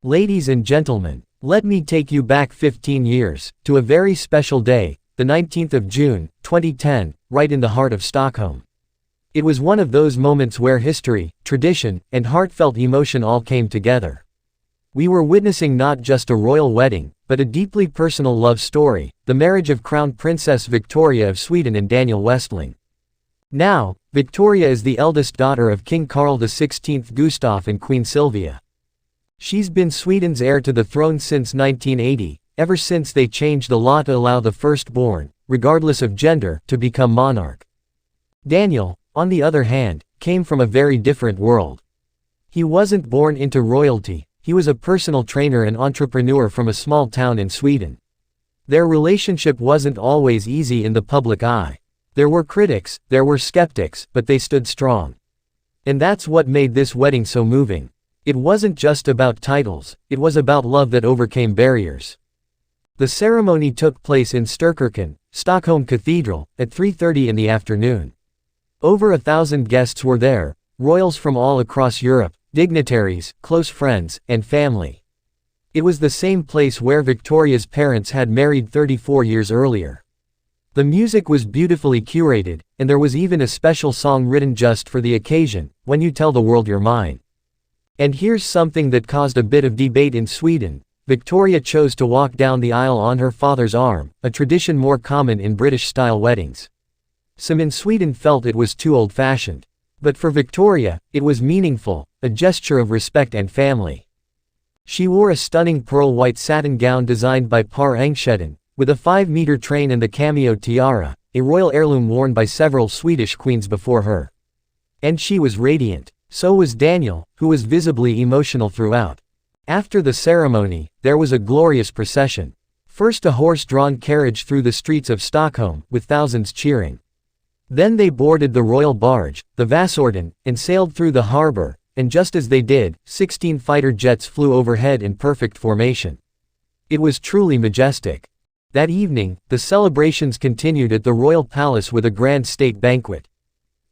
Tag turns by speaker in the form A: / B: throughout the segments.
A: Ladies and gentlemen, let me take you back 15 years, to a very special day, the 19th of June, 2010, right in the heart of Stockholm. It was one of those moments where history, tradition, and heartfelt emotion all came together. We were witnessing not just a royal wedding, but a deeply personal love story, the marriage of Crown Princess Victoria of Sweden and Daniel Westling. Now, Victoria is the eldest daughter of King Carl XVI Gustaf and Queen Sylvia. She's been Sweden's heir to the throne since 1980, ever since they changed the law to allow the firstborn, regardless of gender, to become monarch. Daniel, on the other hand, came from a very different world. He wasn't born into royalty, he was a personal trainer and entrepreneur from a small town in Sweden. Their relationship wasn't always easy in the public eye. There were critics, there were skeptics, but they stood strong. And that's what made this wedding so moving. It wasn't just about titles, it was about love that overcame barriers. The ceremony took place in Sturkyrkan, Stockholm Cathedral, at 3:30 in the afternoon. Over 1,000 guests were there, royals from all across Europe, dignitaries, close friends, and family. It was the same place where Victoria's parents had married 34 years earlier. The music was beautifully curated, and there was even a special song written just for the occasion, When You Tell the World You're Mine. And here's something that caused a bit of debate in Sweden. Victoria chose to walk down the aisle on her father's arm, a tradition more common in British-style weddings. Some in Sweden felt it was too old-fashioned. But for Victoria, it was meaningful, a gesture of respect and family. She wore a stunning pearl-white satin gown designed by Par Engsteden, with a 5-meter train and the cameo tiara, a royal heirloom worn by several Swedish queens before her. And she was radiant. So was Daniel, who was visibly emotional throughout. After the ceremony, there was a glorious procession. First a horse-drawn carriage through the streets of Stockholm, with thousands cheering. Then they boarded the royal barge, the Vassorden, and sailed through the harbor, and just as they did, 16 fighter jets flew overhead in perfect formation. It was truly majestic. That evening, the celebrations continued at the royal palace with a grand state banquet.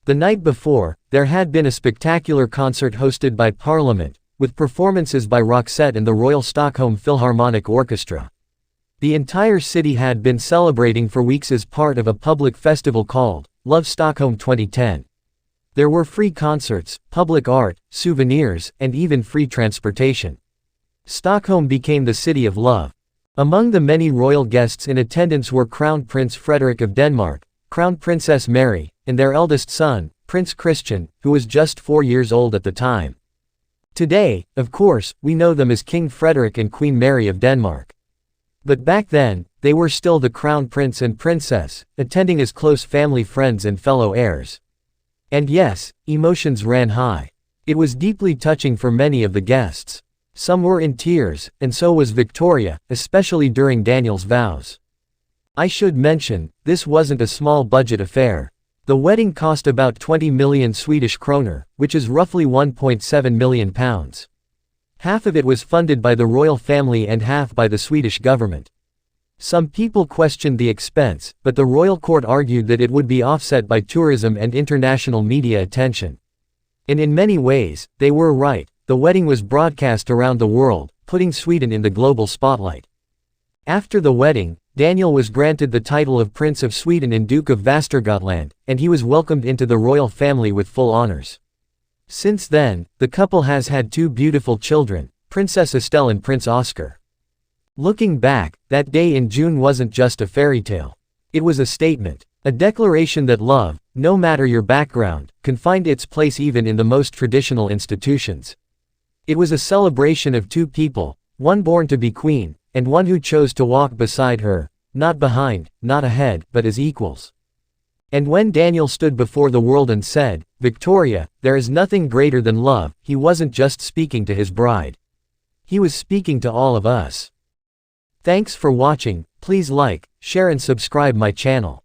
A: The night before, there had been a spectacular concert hosted by Parliament, with performances by Roxette and the Royal Stockholm Philharmonic Orchestra. The entire city had been celebrating for weeks as part of a public festival called Love Stockholm 2010. There were free concerts, public art, souvenirs, and even free transportation. Stockholm became the city of love. Among the many royal guests in attendance were Crown Prince Frederik of Denmark, Crown Princess Mary, and their eldest son, Prince Christian, who was just 4 years old at the time. Today, of course, we know them as King Frederik and Queen Mary of Denmark. But back then, they were still the Crown Prince and Princess, attending as close family friends and fellow heirs. And yes, emotions ran high. It was deeply touching for many of the guests. Some were in tears, and so was Victoria, especially during Daniel's vows. I should mention, this wasn't a small budget affair. The wedding cost about 20 million Swedish kroner, which is roughly £1.7 million. Half of it was funded by the royal family and half by the Swedish government. Some people questioned the expense, but the royal court argued that it would be offset by tourism and international media attention. And in many ways, they were right. The wedding was broadcast around the world, putting Sweden in the global spotlight. After the wedding, Daniel was granted the title of Prince of Sweden and Duke of Västergötland, and he was welcomed into the royal family with full honors. Since then, the couple has had 2 beautiful children, Princess Estelle and Prince Oscar. Looking back, that day in June wasn't just a fairy tale. It was a statement, a declaration that love, no matter your background, can find its place even in the most traditional institutions. It was a celebration of 2 people, one born to be queen, and one who chose to walk beside her, not behind, not ahead, but as equals. And when Daniel stood before the world and said, "Victoria, there is nothing greater than love," he wasn't just speaking to his bride. He was speaking to all of us. Thanks for watching. Please like, share and subscribe my channel.